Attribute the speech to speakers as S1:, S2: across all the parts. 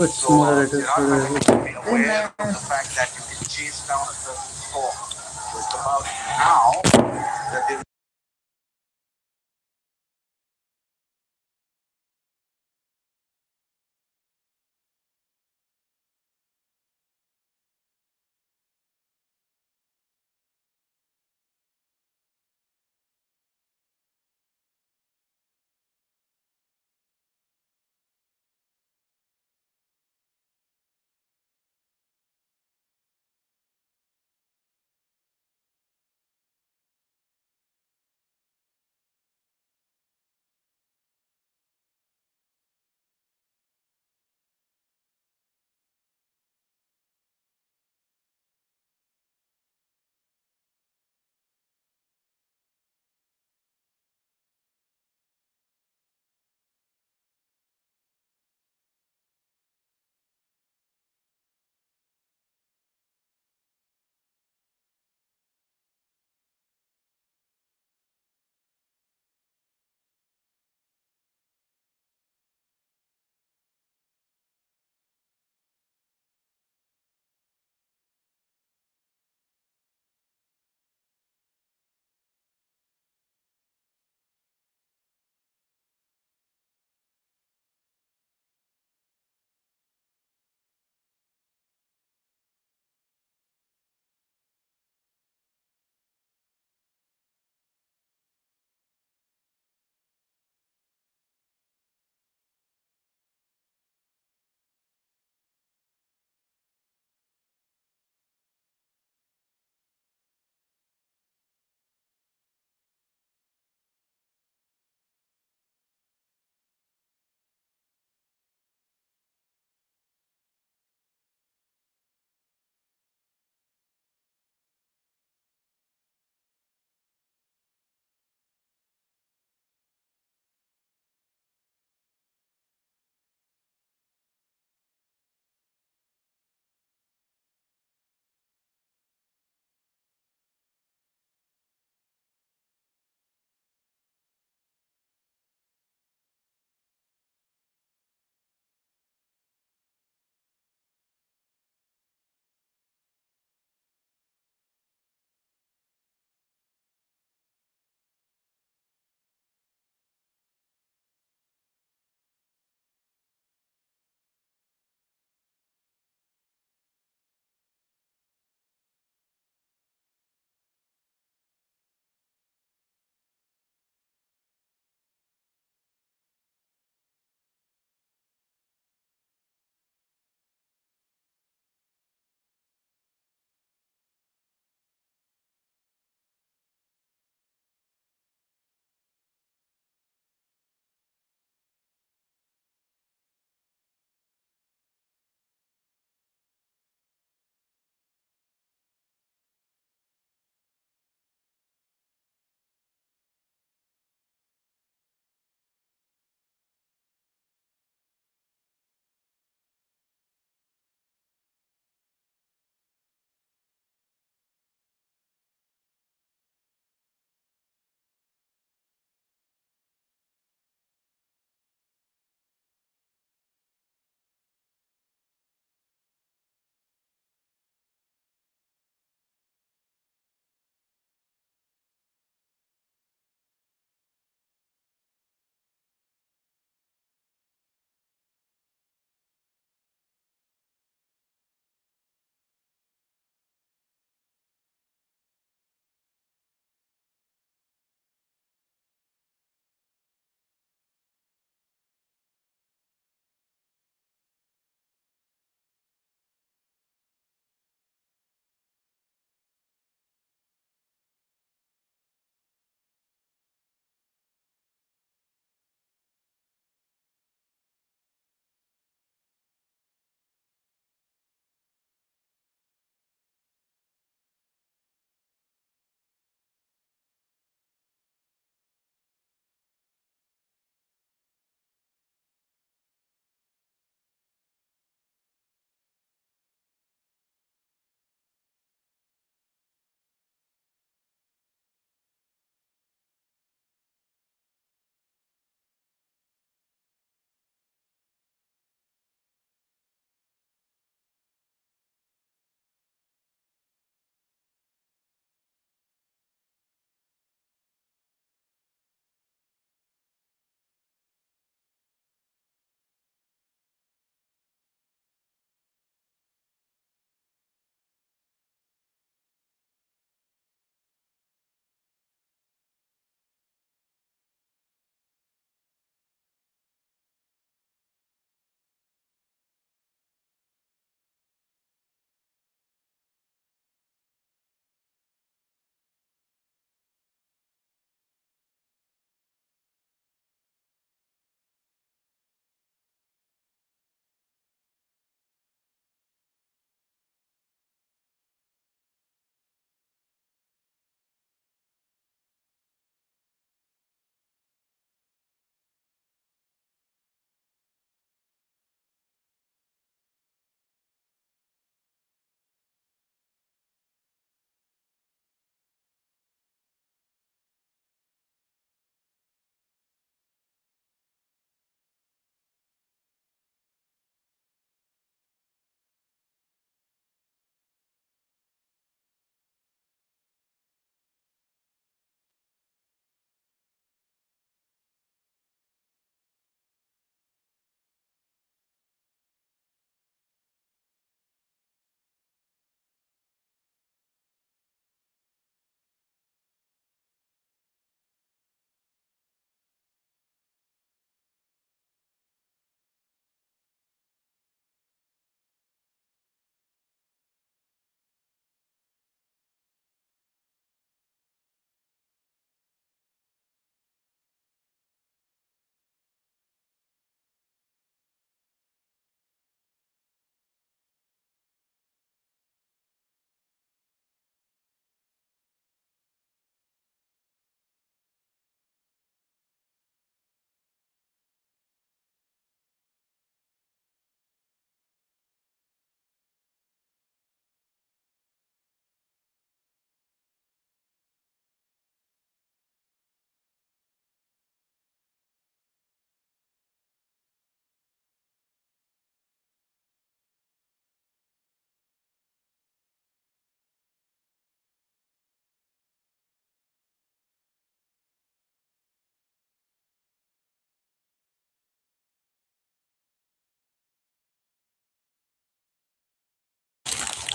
S1: It's more related
S2: You're not
S1: to
S2: going to be
S1: the.
S2: aware of the fact that you can chase down a certain score. So it's about now that they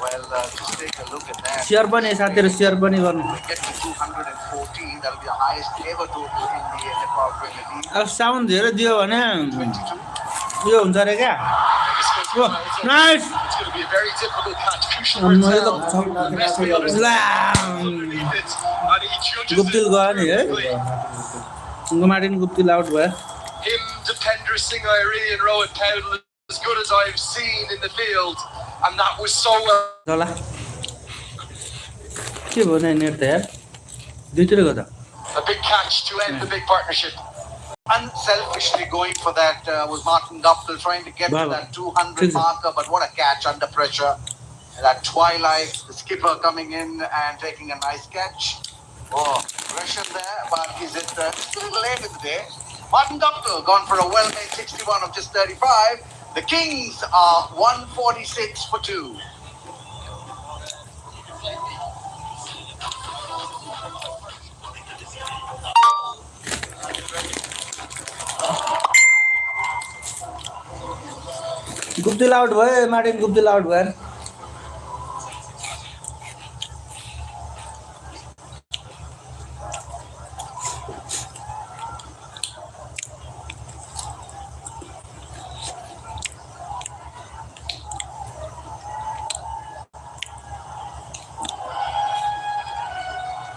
S2: Well, just take a look at that.
S1: Share पनि साथीहरु share पनि गर्नु
S2: Get to 214. That'll be the highest ever total in the Nepal Premier League.
S1: अब sound धेरै दियो भने
S2: 22.
S1: यो हुन्छ रे क्या nice
S2: It's going to be a very difficult catch. Crucial for
S1: मैले त गुप्तिल गयो नि है मार्टिन गुप्तिल आउट भयो
S2: Him, Depender Singh Iri and Rohit Powell as good as I've seen in the field, and that was so well.
S1: चला के भयो नि नेट त यार दुईतिर गयो त
S2: A big catch to end the big partnership. Unselfishly going for that was Martin Guptill trying to get to that 200 marker, but what a catch under pressure. That twilight, the skipper coming in and taking a nice catch. Oh, pressure there, but is it still late in the day? Martin Guptill gone for a well-made 61 of just 35. The Kings are 146 for 2.
S1: Guptill out भयो Martin Guptill out भयो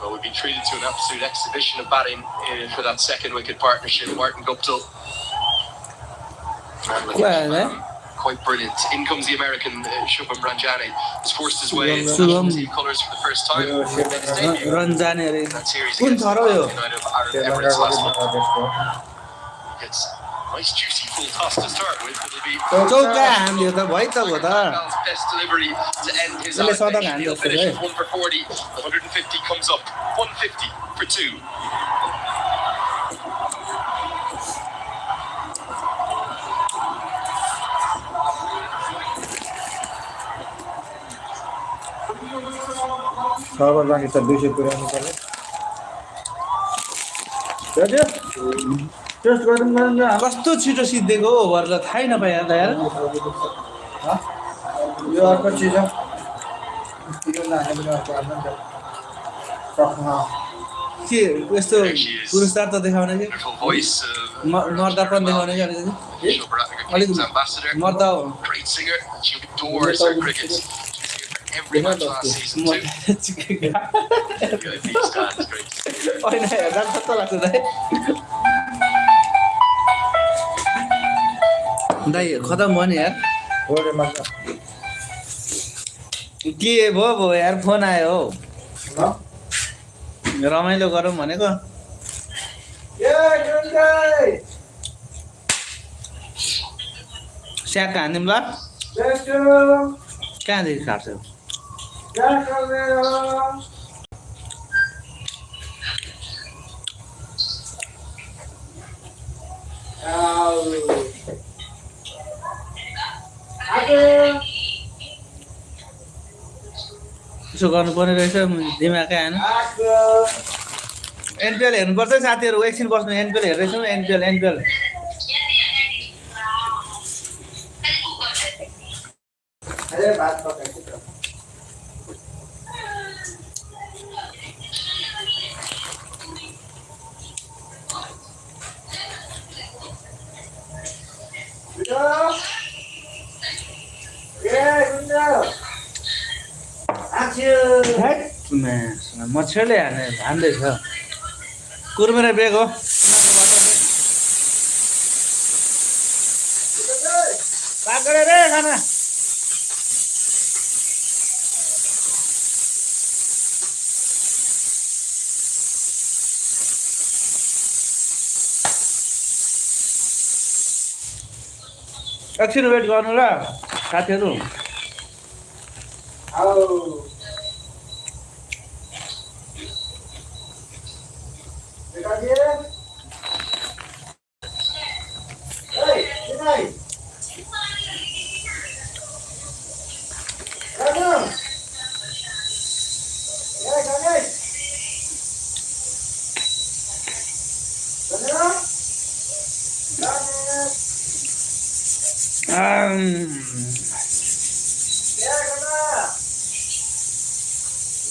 S2: Well, we've been treated to an absolute exhibition of batting for that second wicket partnership. Martin Guptill. Quite brilliant. In comes the American Shubham Ranjani. He's forced his way into national team colours for the first time.
S1: Ranjani रे
S2: That series
S1: कुन
S2: against
S1: छ र यो
S2: Emirates last month. It's nice juicy full toss to start with. It'll be
S1: चौका हान्दियो त भइ त हो त
S2: best delivery to end his
S1: यसले सदक
S2: outing.
S1: हान्दियो
S2: He'll finish with 1 for 40. 150 comes up. 150 for 2.
S3: Server बाँकी छ 200 पुर्याउनु पर्यो
S1: दाजु टेस्ट गरौँ गरौँ न कस्तो छिटो सिद्धेको ओभर त थाहै नपाए त यार
S3: यो अर्को चिज हो यो लाने पनि अर्को हाल्नु नि त
S1: के यस्तो पुरस्कार त देखाउने कि
S2: Voice
S1: मर्दा पनि देखाउने कि अलिक मर्दा
S2: great singer. She adores her cricket. Every match last season too.
S1: होइन हेर्दा कस्तो लाग्छ दाइ खतम भयो नि यार
S3: रोडे मात्र
S1: के भयो यार फोन आयो हौ रमाइलो गरौँ भनेको स्याक हान्दिउँ ल कहाँदेखि काट्छौ यसो गर्नुपर्ने रहेछ दिमागै आएन एनपिएल हेर्नुपर्छ साथीहरू एकछिन बस्नु एनपिएल हेर्दैछौँ एनपिएल
S3: भात पकाएको छ
S1: मच्छरले हान्दैछ कुर्मेर बेग हो पाकडे रे खाना एकछिन वेट गर्नु ल साथीहरू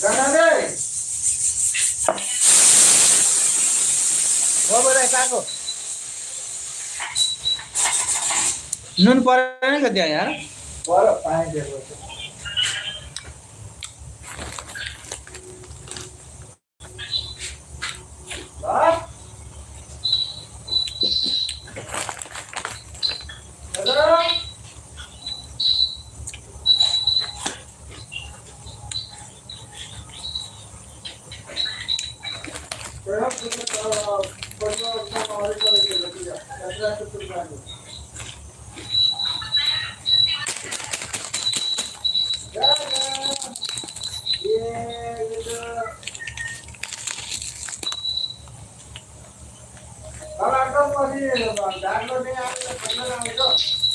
S3: गनाले हो बरे काको
S1: नुन परेन क्या त्यहाँ यार
S3: पर पानी दिएको छ हेलो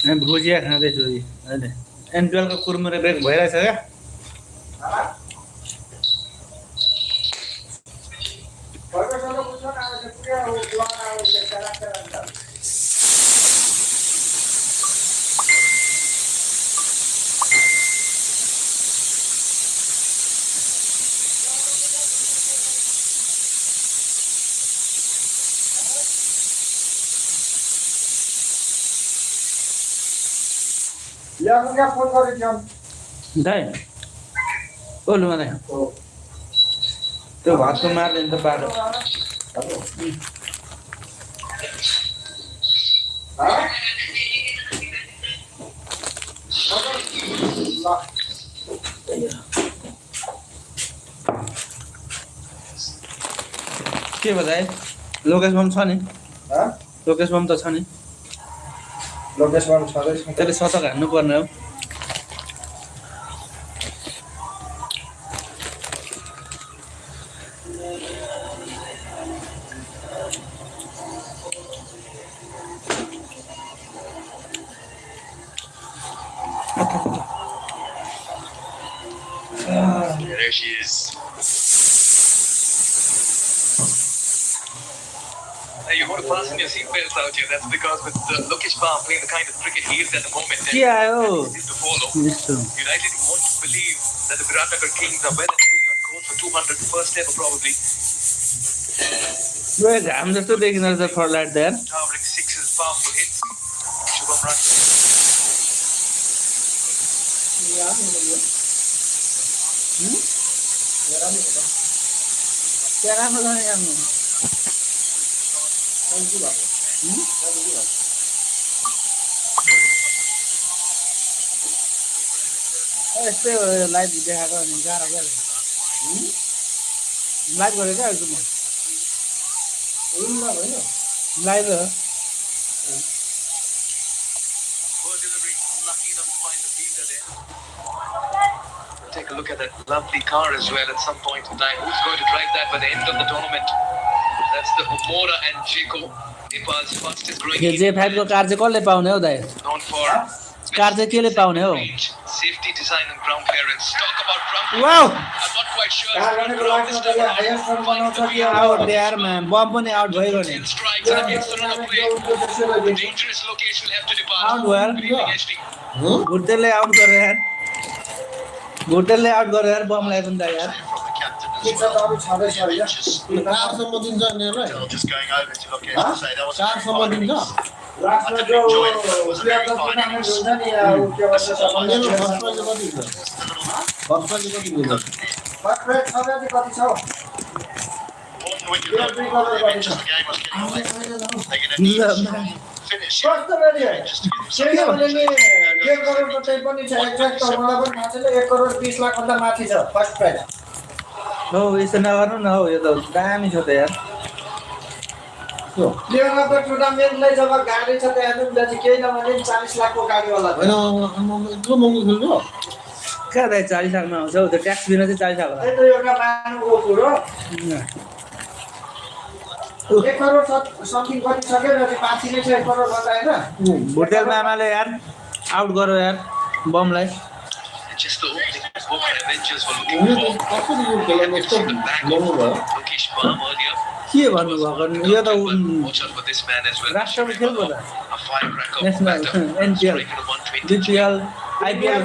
S1: मैं भुजिया खाँदैछु अहिले एनपिएलको कुरमुरे ब्रेक भइरहेछ क्या
S3: ल्याउनुका फोन गरेछौँ
S1: दाइ ओ लुमा दाइ त्यो भातको मार्दैन त बाटो के भयो दाइ लोकेश बम छ नि लोकेश बम त छ नि
S3: लोकेशमा छँदैछ
S1: त्यसले शतक हान्नु पर्ने हो
S4: There she is. Hey, you want to fasten your seatbelts out here. That's because with Lokesh Baum playing the kind of cricket he is at the moment,
S1: के आयो
S4: is to follow.
S1: यस्तो
S4: You rightly want to believe that the Viratnagar Kings are well and truly on course for 200, first ever probably.
S1: घाम जस्तो देखिँदो रहेछ फर्लाइट त यार
S4: Towering sixes, powerful hits. Shubham Run.
S1: क्या राम्रो छ नि आफ्नो यस्तै हो यो लाइभ देखाएको अनि गाह्रो क्या लाइभ गरेको क्या अहिले लाइभ हो
S4: Poor delivery, lucky enough to find the fielder there. Take a look at that lovely car as well at some point in time. Who's going to drive that by the end of the tournament? That's the Umora and Jeko. Nepal's fastest growing
S1: यो जे फाइभको car चाहिँ कसले पाउने हौ दाइ
S4: known for
S1: car चाहिँ केले पाउने हो
S4: range, safety design and ground clearance. Talk about ground
S1: wow
S4: I'm not quite sure.
S3: Car भनेको लाग्छ त्यसले हाइएस्ट रन बनाउँछ कि
S1: आउट यार म्यान बम पनि आउट भइगयो नि
S4: 10 strikes and a big run of play. Dangerous location will have to depart.
S1: Out well.
S4: Good evening, HD.
S1: भुटेलले आउट गर्यो यार भुटेलले आउट गर्यो यार बमलाई पनि त यार
S4: From the captain as
S3: के छ त अरू छँदैछ होइन
S5: कारसम्म दिन्छ यिनीहरूलाई
S4: well. Just going over to look at
S5: Huh?
S4: say that was
S5: कारसम्म दिन्छ
S3: लास्टमा जो प्लेयरको टुर्नामेन्ट हुन्छ नि अब के भन्छ
S5: अन्यमा
S3: सम्बन्ध
S5: फर्स्ट प्राइज कति दिन्छ फर्स्ट प्राइज कति दिन्छ
S3: फर्स्ट प्राइज सबै कति छ
S4: important wicket though. Just the game was getting away. They get a need a strong finish.
S3: कस्तो गरी
S4: Just to get himself
S3: किनभने नि 1 करोड त त्यही पनि छ एक्ज्याक्ट त मलाई पनि थाहा छैन 1 करोड 20 लाख भन्दा माथि छ फर्स्ट प्राइज
S1: हो यस्तो नगर्नु न हौ यो त दामी छ त यार
S3: प्लेयरको टुर्नामेन्टलाई जब गाडी छ त्यहाँ चाहिँ केही नभने 40 लाखको गाडीवाला
S5: होइन यत्रो महँगो खेल्नु
S1: कहाँ दाइ 40 लाखमा आउँछ हौ त्यो ट्याक्स बिना चाहिँ 40 लाख होला
S3: त्यही त एउटा मानुको कुरो 1 करोड समथिङ कति सक्यो र 5 नै छ 1 करोड भन्दा होइन
S1: भुटेल मामाले यार आउट गर्यो यार बमलाई
S4: just the opening book and Avengers were
S5: हुने
S4: looking
S5: त
S4: for.
S5: कसरी यो खेल्नु यस्तो महँगो भयो
S4: Lokesh Baum earlier.
S1: के भन्नुभएको यो त
S4: Watch out for this man as well.
S1: राष्ट्रको खेल पो त
S4: A firecracker
S1: national
S4: batter.
S1: NPL
S4: Striking a 120.
S1: DPL IPL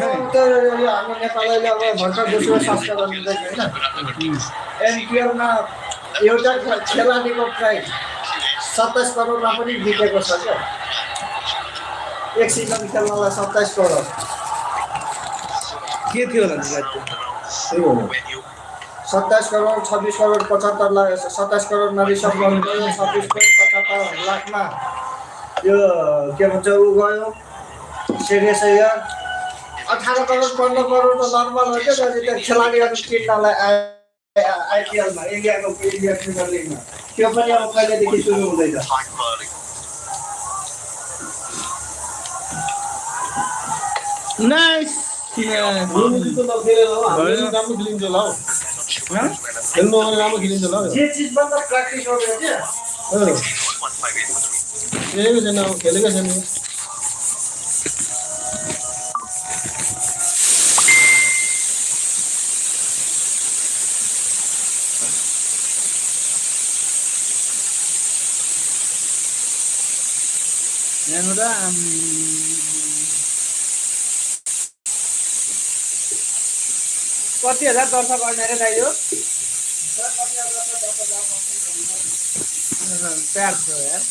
S3: यो हाम्रो नेपालले अब भर्खर दोस्रो संस्करण हुँदैछ होइन एनपिएलमा एउटा खेलाडीको प्राइस 27 करोडमा पनि बिकेको छ क्या एक सिजन खेल्नलाई 27 करोड
S1: के थियो होला नि
S4: When you
S3: 27 करोड 26 करोड 75 लाख 27 करोडमा रिसर्भ गर्नुभयो 26.75 लाखमा यो के भन्छ ऊ गयो सिरियस यार 18 करोड 15 करोड त नर्मल हो क्या जति त्यो खेलाडीहरू किन्नलाई आइपिएलमा इन्डियाको इन्डिया प्रिमियर लिगमा त्यो पनि अब कहिलेदेखि सुरु हुँदैछ
S2: Tight bowling.
S1: नाइस
S5: मुलुकको नखेलेर हो हामीले राम्रो खेलिन्छ होला हौ खेल्नु भने राम्रो खेलिन्छ होला हौ
S3: जे चिजभन्दा प्र्याक्टिस हो क्या
S4: 158
S5: खेलेकै छैन अब खेलेकै छैन
S1: यहाँबाट कति हजार दर्शक गर्ने रे दाइ यो 400 यार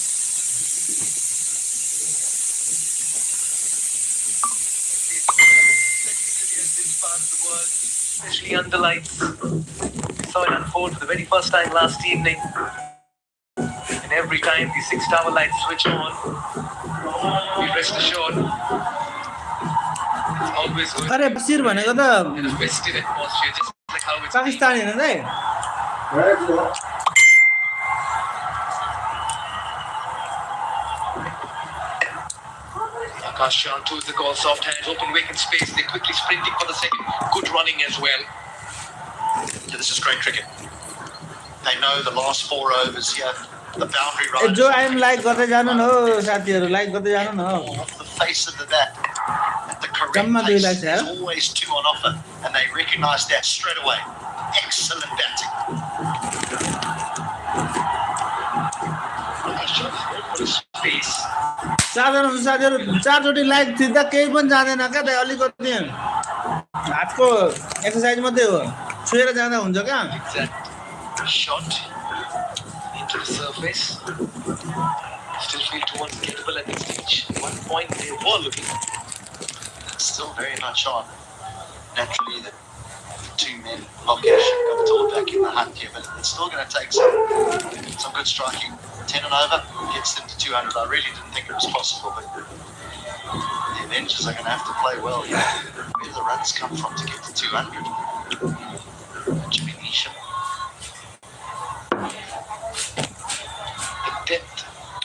S4: especially under lights. Saw it unfold for the very first time last evening. And every time the 6 tower lights switch on, we rest assured it's always going
S1: अरे बसिर भनेको त
S4: to be a festive atmosphere, just like how it's been.
S1: Pakistani होइन दाइ
S4: Akash Chand towards the goal, soft hands, open vacant space. They're quickly sprinting for the second. Good running as well.
S2: Yeah, this is great cricket. They know the last 4 overs here, the boundary
S1: A
S2: runners
S1: जो I'm like गर्दै जानु न हो साथीहरू like गर्दै जानु न हो
S2: off the face of the bat. At the correct
S1: Jamma
S2: pace,
S1: दुई लाख छ
S2: there's
S1: यार
S2: always 2 on offer, and they recognise that straight away. Excellent batting.
S4: Space.
S1: चारजना हुन्छ साथीहरू चारचोटि लाइक थिच्दा केही पनि जाँदैन क्या दाइ अलिकति हातको एक्सर्साइज मात्रै हो छुएर जाँदा हुन्छ क्या
S4: Exact shot into the surface. Still feel too ungettable at this stage. 1 point they were looking.
S2: It's still very much on. Naturally, the 2 men, Lokesh got the ball back in the hunt here, but it's still going to take some good striking. 10 and over gets them to 200. I really didn't think it was possible, but the Avengers are going to have to play well here. Where do the runs come from to get to 200? Jimmy Neesham.
S4: The depth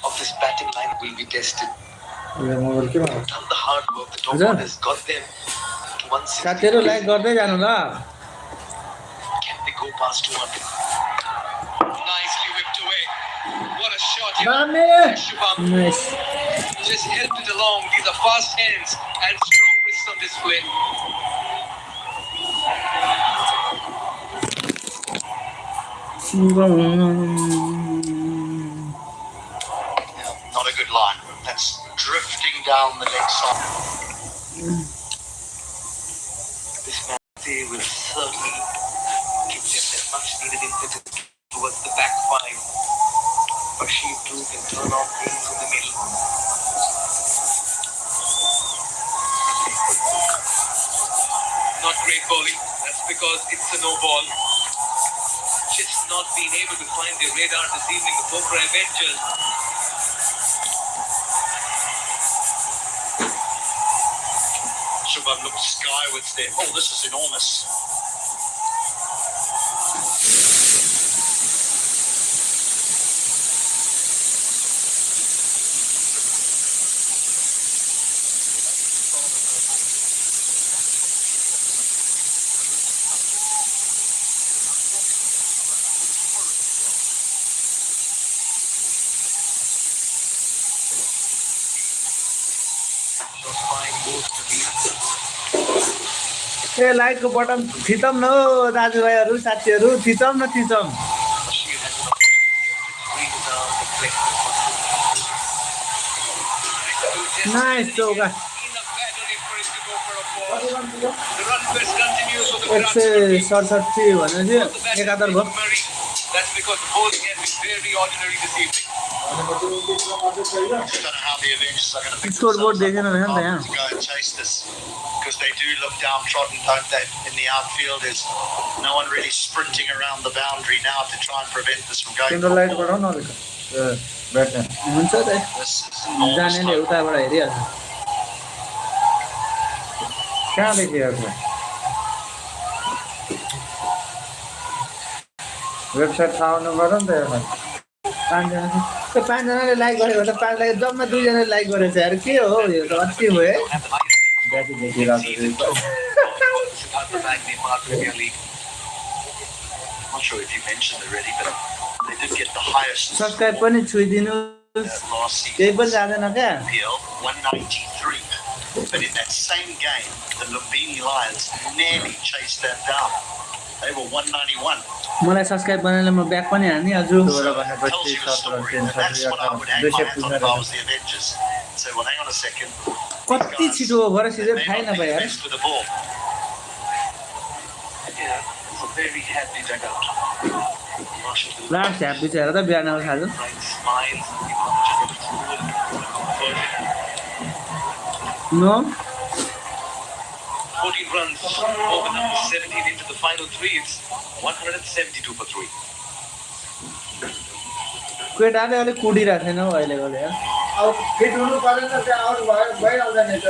S4: of this batting line will be tested. Done the hard work. The top
S1: Ajay.
S4: one has got them to 160.
S1: साथीहरू like गर्दै जानु ल
S4: Can they go past 200? Nicely whipped away. What a shot here.
S1: दामी
S4: Shubham
S1: nice
S4: just helped it along. These are fast hands and strong wrists on display.
S2: Not a good line. That's drifting down the leg side.
S4: This match will certainly give them that much needed impetus towards the back five. Rashid too can turn off things in the middle. Not great bowling. That's because it's a no ball. Just not being able to find their radar this evening. The Poker Avengers.
S2: Shubham looked skywards there. Oh, this is enormous.
S4: Just fine goes to the
S1: ए लाइकको button थिचौँ न हो दाजुभाइहरू साथीहरू थिचौँ न थिचौँ
S4: Rashid has an opportunity of
S1: nice चौका
S4: In a battery for it to go for a four. The run quest continues for the
S1: एक
S4: Virat
S1: सय
S4: Kohli.
S1: 67 भनेपछि
S4: The batting
S1: एकात्तर भयो
S4: Murray. That's because the bowling has been very ordinary this evening.
S2: I don't know how the Avengers are going to pick
S1: Scoreboard
S2: themselves
S1: देखेन
S2: up
S1: भने
S2: on
S1: त
S2: the
S1: यहाँ
S2: carpet to go and chase this, because they do look downtrodden, don't they? In the outfield, there's no one really sprinting around the boundary now to try and prevent this from going.
S3: तिम्रो light बढाउ न अलिक batsman
S1: हुन्छ त
S2: This is enormous
S1: जानेले
S2: total.
S1: उताबाट हेरिहाल्छ
S3: कहाँदेखि हेर्नु website थाहा हुनु पऱ्यो नि त हेर्नु
S1: पाँचजना त्यो पाँचजनाले लाइक गरेको त पाँच लाइक जम्मा दुईजनाले लाइक गरेछ यार के हो यो त अति भयो है
S3: ब्याट्री देखिरहेको
S4: Season two. Out the back, Nepal Premier League.
S2: I'm not sure if you mentioned already, but they did get the highest
S1: subscribe पनि छुइदिनु
S2: last
S1: केही पनि
S2: season.
S1: जाँदैन क्या
S2: IPL 193. But in that same game, the Lumbini Lions nearly chased that down. They were 191.
S1: मलाई subscribe बनाएर म back पनि हानिहाल्छु
S2: So it tells you a story, and that's what I would hang my hat on if I was the Avengers. So, well, hang on a second.
S1: कति छिटो हो भरे सिधै
S2: They
S1: थाहै
S2: may not be
S1: नपाए
S2: the
S1: यार
S2: best with the ball.
S4: Yeah, it's a very happy dugout. Marshall to the
S1: last ह्याप बिचेर त बिहान आउँछ आज
S4: right, smiles.
S1: No
S4: 14 runs over number 17 into the final three. It's 172 for three.
S1: केटाले अलिक कुदिरहेको छैन हौ अहिलेको यार
S3: अब फिट हुनु परेन त्यहाँ अरू भइहाल्दैन नि त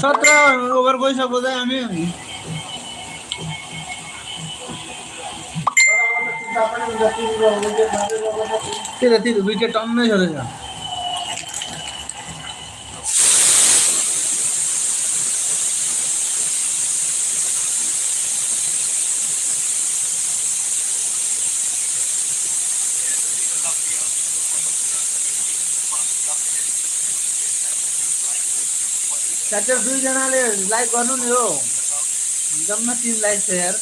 S1: 17 ओभर गइसक्यो त हामी
S3: तर अब त चिन्ता पनि हुन्छ तिम्रो विकेट मात्रै गर्नुपर्छ
S1: त्यही त त्यो विकेट टन्नै छ रहेछ साथै दुईजनाले लाइक गर्नु नि हो जम्मा 3 लाइक छ यार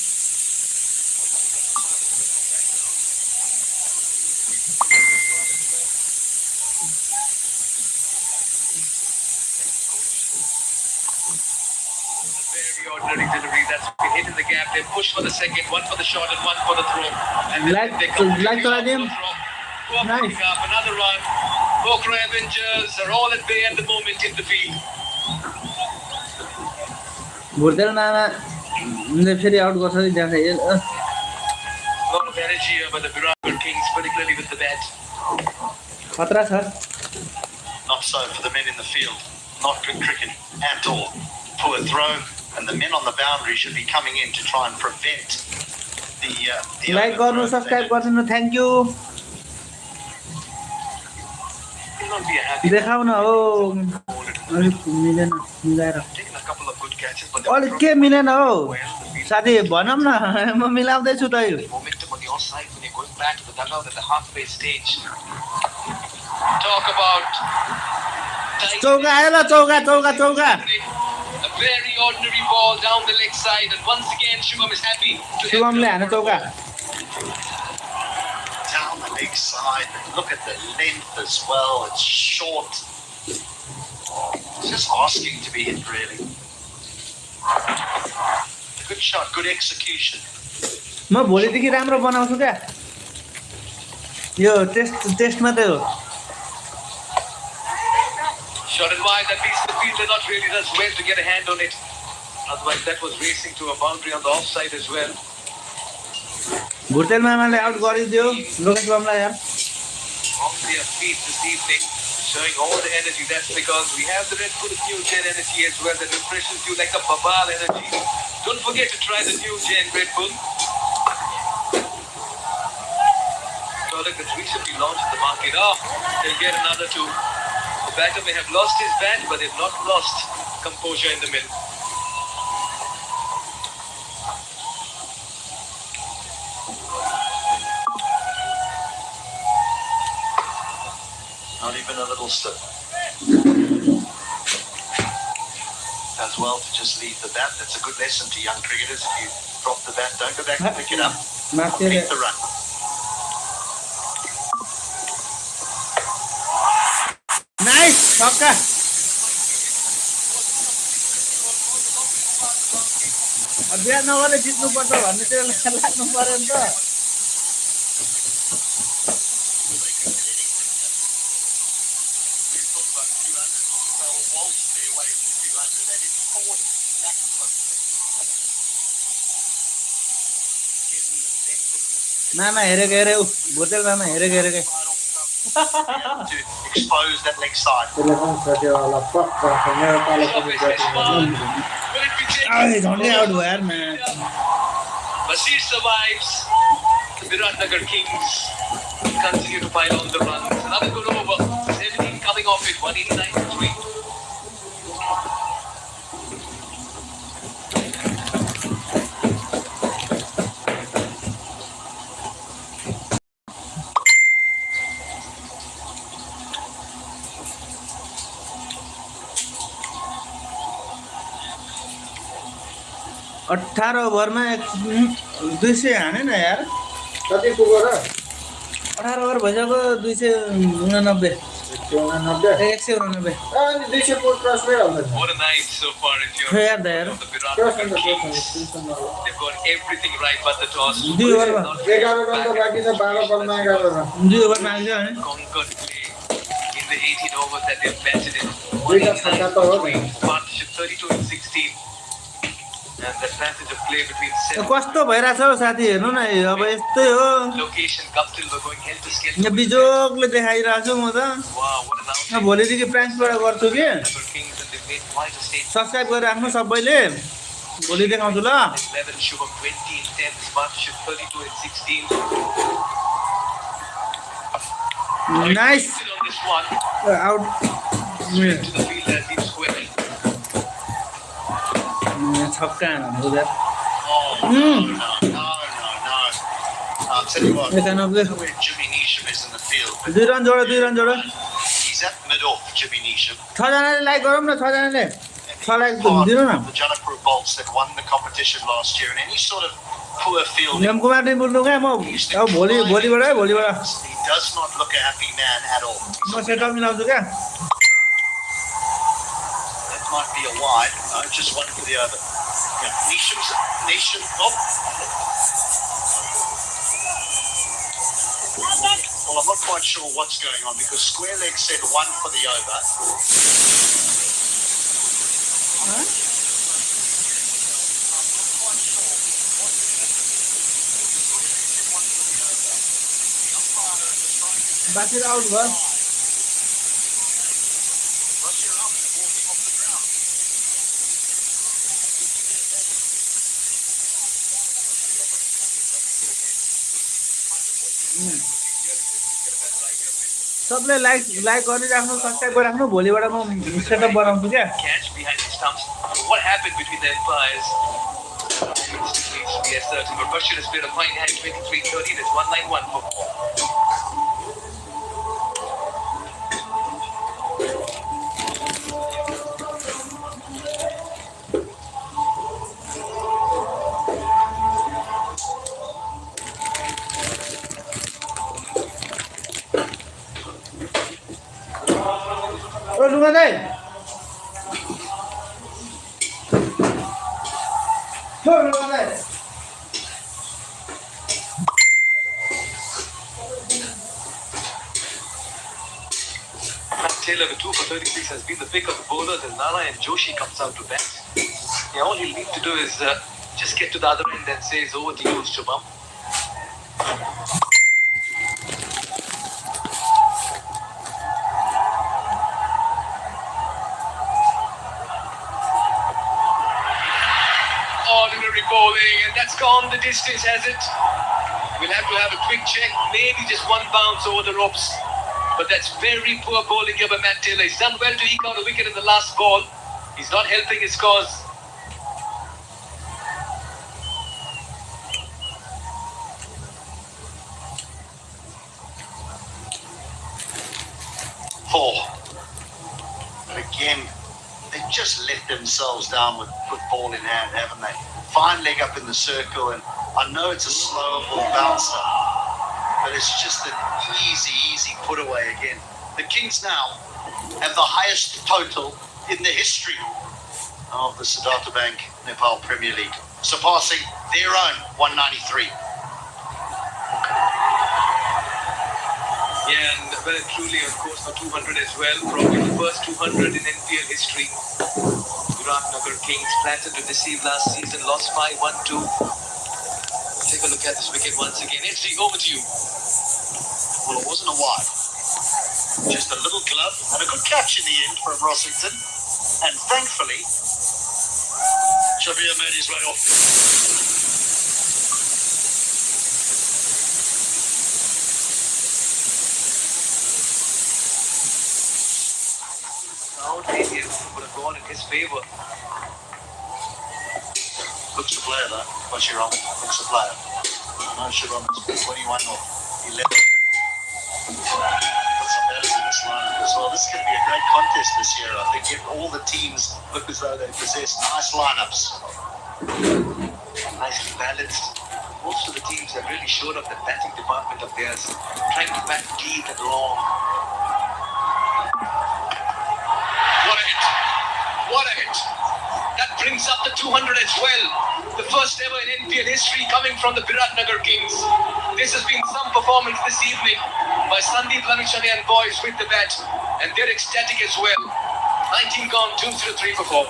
S4: Very ordinary delivery that's been hit in the gap. They push for the second, one for the shot and one for the throw. And then
S1: Like-
S4: they come
S1: like
S4: to
S1: to him. Nice.
S4: Up another run. Okra Avengers are all at bay at the moment in the field.
S1: भुर्तेलमा फेरि out गर्छ नि त्यहाँ
S4: A lot of energy here by the Virat Kings, particularly with the bat.
S1: खतरा छ
S2: Not so for the men in the field. Not good cricket at all. Poor throw, and the men on the boundary should be coming in to try and prevent the
S1: like गर्नु
S2: overthrow.
S1: Subscribe गरिदिनु thank you
S4: Will not be a happy
S1: देखाउ न हो अलिक मिलेन मिलाएर
S4: taken a couple of good catches, but
S1: अलिक के मिलेन हो
S4: well, the field
S1: साथी भनौँ न म मिलाउँदैछु त यो
S4: momentum on your side when you're going back to the dugout at the halfway stage. Talk about
S1: चौका आयो ल चौका चौका चौका
S4: a very ordinary ball down the leg side, and once again Shubham is happy to help
S1: शुभमले हाने
S4: them.
S1: चौका
S2: Down the leg side. Look at the length as well. It's short. It's just asking to be hit, really. Good shot, good execution.
S1: म भोलिदेखि राम्रो बनाउँछु क्या यो test मात्रै हो
S4: Shot it wide, that means the fielder not really does well to get a hand on it. Otherwise, that was racing to a boundary on the offside as well.
S1: Bhurtel मामाले out गरिदियो लोकेश बमलाई यार
S4: On their feet this evening, showing all the energy. That's because we have the Red Bull New Gen energy as well that refreshes you like a Babal energy. Don't forget to try the New Gen Red Bull. Product that's recently launched in the market. Oh, they'll get another two. The batter may have lost his bat, but they've not lost composure in the middle.
S2: Not even a little slip. Does well to just leave the bat. That's a good lesson to young cricketers. If you drop the bat, don't go back and pick it up.
S1: माथि
S2: Complete the run.
S1: Nice छक्का बिहान नगरले जित्नुपर्छ भन्ने त्यो लाग्नु पर्यो नि त नाना हेरेको हेरे ऊ भोटेल नाना हेरेको हेरेकै
S2: To expose that leg side.
S3: त्यसले पनि छ त्यो होला पक्का मेरो पालो पनि
S1: ai झन्डै आउट भयो यार match
S4: Basir survives. The Viratnagar Kings continue to pile on the runs. Another good over. 17 coming off it. 189-3.
S1: 18 ओभरमा 200 हाने न यार
S3: कति पुग्यो र
S1: 18 ओभर भइसक्यो 289 189
S3: अनि 200 पुग क्रस भइहाल्छ
S4: What a night so far if
S1: खै
S4: you're
S1: यार त यार
S4: the Viratnagar Kings. They've got everything right but the toss.
S1: 2 ओभरमा
S3: 11 रन त बाँकी छ 12 बलमा 11 रन
S1: 2 ओभर माग्यो भने
S4: Conquered play in the 18 overs that they've batted in.
S3: दुईटा छक्का त हो नि
S4: Partnership 32-16. And the passage of play between seven
S1: कस्तो भइरहेछ हौ साथी हेर्नु न अब यस्तै हो
S4: location. Guptill were going head to skelter.
S1: यहाँ बिजोगले देखाइरहेको छु म त
S4: Wow, what an outing.
S1: भोलिदेखि प्राइसबाट गर्छु कि
S4: Viratnagar Kings and they've made quite a statement.
S1: Subscribe गरेर राख्नु सबैले भोलि देखाउँछु ल
S4: 11, Shubham 20 in 10, partnership 32-16.
S1: Nice
S4: Sit on this one.
S1: Out
S4: Straight to the field as deep square.
S1: छक्का हान्नु यार
S2: Oh, no, no, no, no, no. I'll tell you what,
S1: 91
S2: where Jimmy Neesham is in the field, but
S1: 2 run Jodo 2 run Jodo
S2: he's at mid-off, Jimmy Neesham.
S1: 6 जनाले like गरौँ न 6 जनाले 6 like
S2: Part
S1: दिनु न
S2: of the Janapur Bolts that won the competition last year, and any sort of poor field,
S1: नियम कुमार नै बोल्नु क्या म अब भोलिबाट है भोलिबाट
S2: he does not look a happy man at all.
S1: म सेटअप मिलाउँछु क्या
S2: That might be a wide, just one for the other. Yeah, Neesham, oh. Well, I'm not quite sure what's going on because Square Leg said one for the over.
S1: बाँकी out भयो सबले like गरिराख्नु subscribe गरिराख्नु भोलिबाट म setup बनाउँछु क्या
S4: Catch behind the stumps. What happened between the umpires? Needs to be asserted. But Bashir has played a fine hand 23-30. That's 191 for 4.
S1: ओ लुगा दाइ हो लुगा दाइ
S4: Taylor, the 2 for 36, has been the pick of the bowlers as Nara and Joshi comes out to bat. Yeah, all he'll need to do is just get to the other end and say it's over to you, Shubham. Ordinary bowling, and that's gone the distance, has it? We'll have to have a quick check, maybe just one bounce over the ropes. But that's very poor bowling here by Matt Taylor. He's done well to eke out a wicket in the last ball. He's not helping his cause.
S2: Four. But again, they just let themselves down with ball in hand, haven't they? Fine leg up in the circle, and I know it's a slow ball bouncer, but it's just an easy put away again. The Kings now have the highest total in the history of the Siddhartha Bank Nepal Premier League, surpassing their own 193.
S4: Yeah, and well, truly, of course, for 200 as well. Probably the first 200 in NPL history. Viratnagar Kings planted to deceive last season, lost by 1-2. Take a look at this wicket once again. HG, over to you.
S2: Well, it wasn't a wide, just a little glove and a good catch in the end from Rossington. And thankfully, Shabir made his way off.
S4: Now, Indian would have gone in his favour.
S2: Looks a player though, Bashiram. Looks a player. No, Shiram is 21 or 11. Got some batters in this lineup as well. This is going to be a great contest this year. I think all the teams look as though they possess nice lineups.
S4: Nicely balanced. Most of the teams have really showed up the batting department of theirs, trying to bat deep and long.
S2: What a hit! What a hit!
S4: That brings up the 200 as well. The first ever in NPL history coming from the Viratnagar Kings. This has been some performance this evening by Sandeep Lamichhane and boys with the bat. And they're ecstatic as well. 19 gone, 2-0-3 for 4.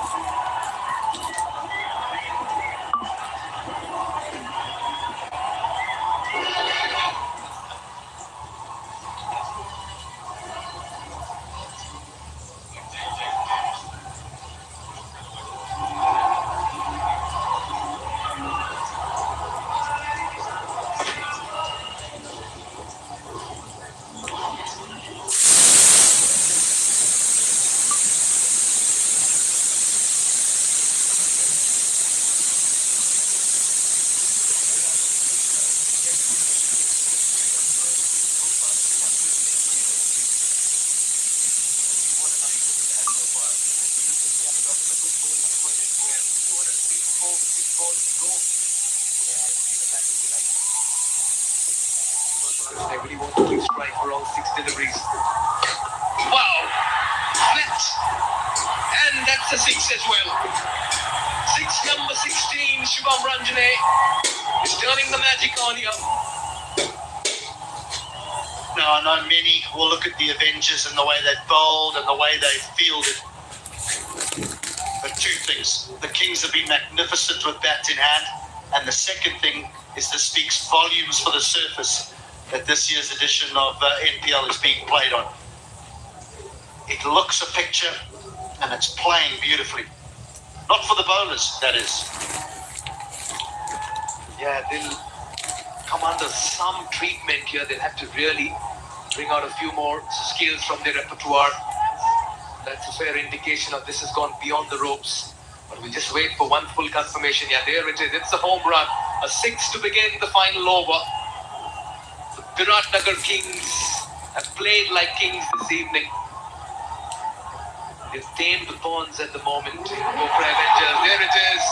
S4: They really want to keep strike for all 6 deliveries. Wow! Flat! And that's a 6 as well. 6 number 16, Shubham Ranjane is turning the magic on here.
S2: Now, I know many will look at the Avengers and the way they bowled and the way they fielded. But two things. The Kings have been magnificent with bat in hand. And the second thing is this speaks volumes for the surface that this year's edition of NPL is being played on. It looks a picture and it's playing beautifully. Not for the bowlers, that is.
S4: Yeah, they'll come under some treatment here. They'll have to really bring out a few more skills from their repertoire. That's a fair indication of this has gone beyond the ropes. But we'll just wait for one full confirmation. Yeah, there it is. It's a home run. A 6 to begin the final over. The Viratnagar Kings have played like kings this evening. They've tamed the pawns at the moment. Go for Avengers. There it is.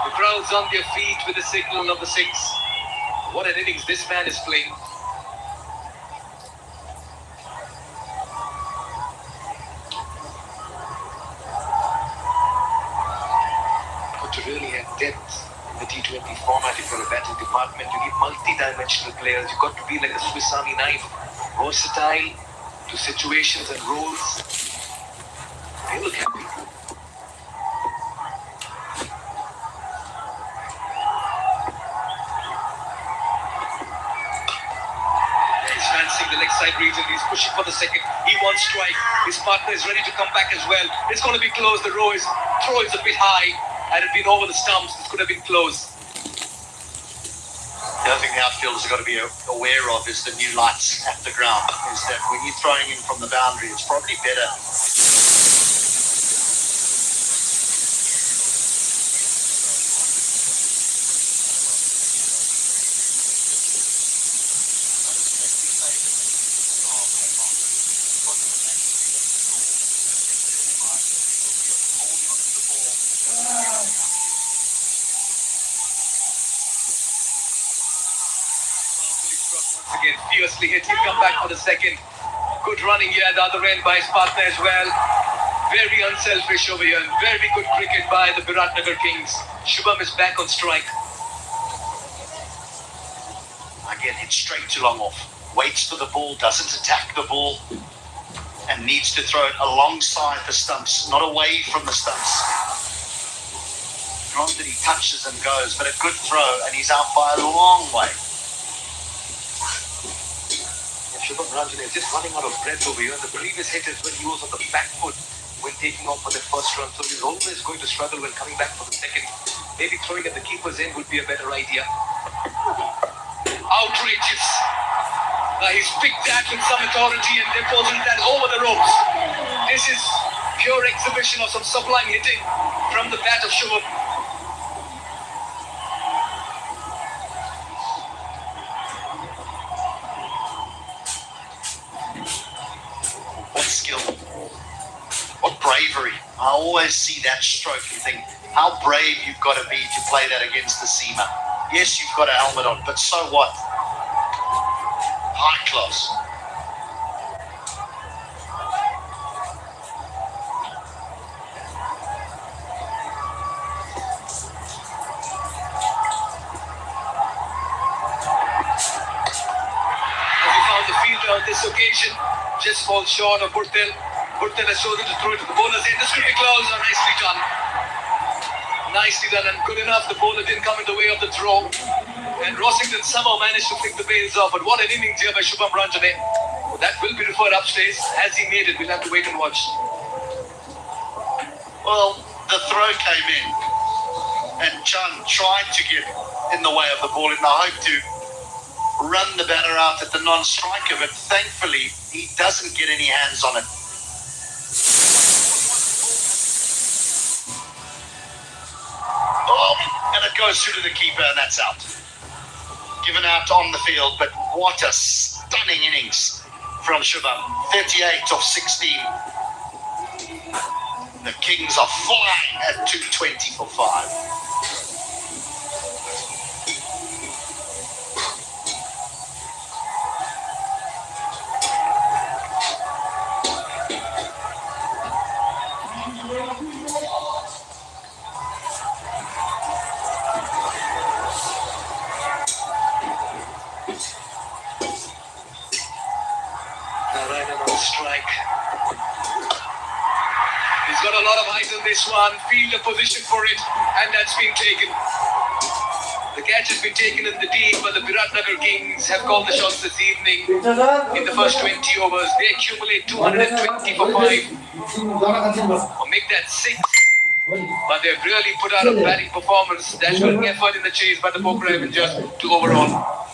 S4: The crowd's on their feet with the signal of the 6. What an innings this man is playing. But to really have depth in the T20 format, if you're a batting department, you need multi-dimensional players. You've got to be like a Swiss Army knife, versatile to situations and roles. They look happy. He's fancying the leg side region. He's pushing for the second. He wants strike. His partner is ready to come back as well. It's going to be close. The throw is a bit high. Had it been over the stumps, this could have been close.
S2: The other thing the outfielders have got to be aware of is the new lights at the ground. Is that when you're throwing in from the boundary, it's probably better.
S4: Again, fiercely hit. He'll come back for the second. Good running here at the other end by his partner as well. Very unselfish over here. Very good cricket by the Viratnagar Kings. Shubham is back on strike.
S2: Again, hits straight to long off. Waits for the ball, doesn't attack the ball, and needs to throw it alongside the stumps, not away from the stumps. Granted, he touches and goes, but a good throw, and he's out by a long way.
S4: Shubham Ranjan is just running out of breath over here. The previous hit is when he was on the back foot when taking off for the first run. So he's always going to struggle when coming back for the second. Maybe throwing at the keeper's end would be a better idea. Outrageous. He's picked that with some authority and deposited that over the ropes. This is pure exhibition of some sublime hitting from the bat of Shubham.
S2: What skill, what bravery. I always see that stroke and think how brave you've got to be to play that against the seamer. Yes, you've got a helmet on, but so what? High class.
S4: As we found the fielder on this occasion, just falls short of Purtel. Purtel has chosen to throw it to the bowler's end. This could be close. Nicely done. Nicely done and good enough. The bowler didn't come in the way of the throw. And Rossington somehow managed to flick the bails off. But what an innings here by Shubham Ranjan. That will be referred upstairs. Has he made it? We'll have to wait and watch.
S2: Well, the throw came in, and Chun tried to get in the way of the ball in the hope to run the batter out at the non-striker, but thankfully he doesn't get any hands on it. Oh, and it goes through to the keeper, and that's out. Given out on the field, but what a stunning innings from Shubham. 38 of 16. The Kings are flying at 220 for 5.
S4: Narayanan on strike. He's got a lot of eyes on this one. Field a position for it, and that's been taken. The catch has been taken in the deep, but the Viratnagar Kings have called the shots this evening. In the first 20 overs, they accumulate 220 for 5, or make that 6. But they've really put out a batting performance. That's showing effort in the chase by the Poker Avengers to overall.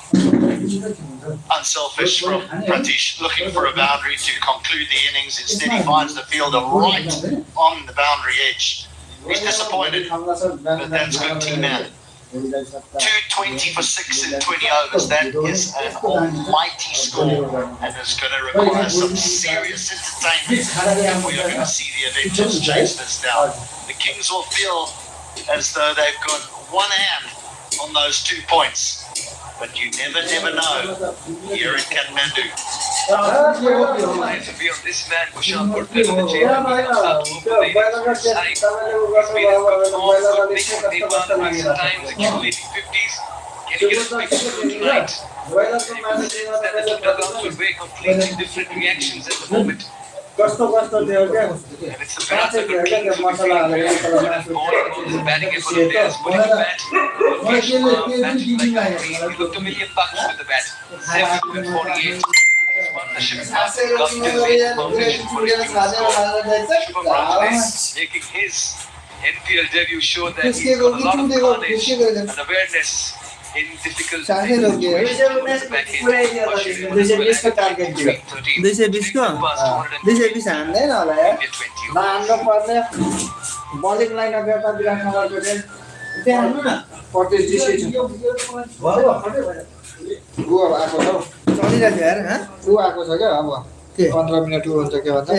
S2: Unselfish from Pratish, looking for a boundary to conclude the innings. Instead, he finds the fielder right on the boundary edge. He's disappointed, but that's good team man. 220 for 6 in 20 overs. That is an almighty score, and it's going to require some serious entertainment if we are going to see the Avengers chase this down. The Kings will feel as though they've got one hand on those 2 points. But you never know here in Kathmandu.
S4: Nice to be on this man, Kushan Purtel in the chase. He's made a good form, good nick on Nepal in recent times, accumulating 50s. Can he get a big score tonight? You can sense that the dugouts will weigh completely different reactions at the moment. And it's the Viratnagar Kings who be batting effort of theirs, putting the bat. Batting like a queen. He looked $1 million with the bat. 748. His partnership has got to the foundation for his new score. Shubham Ranjan making his NPL debut showed that he's got a lot of carnage and awareness in difficult
S3: Target हो गया पूरा area लगेगा 220 का target दियो
S1: 220 को 220 हान्दैन होला यार
S3: नहान्नु पर्ने बलिङ लाइन अफ एउटा विराटनगर को चाहिँ त्यहाँ हान्नु न 35 डिसी छ उ आको छ
S1: चलिरहेको यार ह
S3: उ आको छ के अब 15 मिनेट उ हुन्छ के भन्छ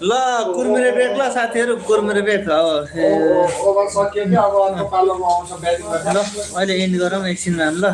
S1: ल कुर्मिरे ब्रेक ल साथीहरु कुर्मिरे ब्रेक अब
S3: ओभर सकियो कि अब अर्को पालोमा आउँछ ब्याटिङ गर्न
S1: ल अहिले एन्ड गरौँ एकछिनमा ल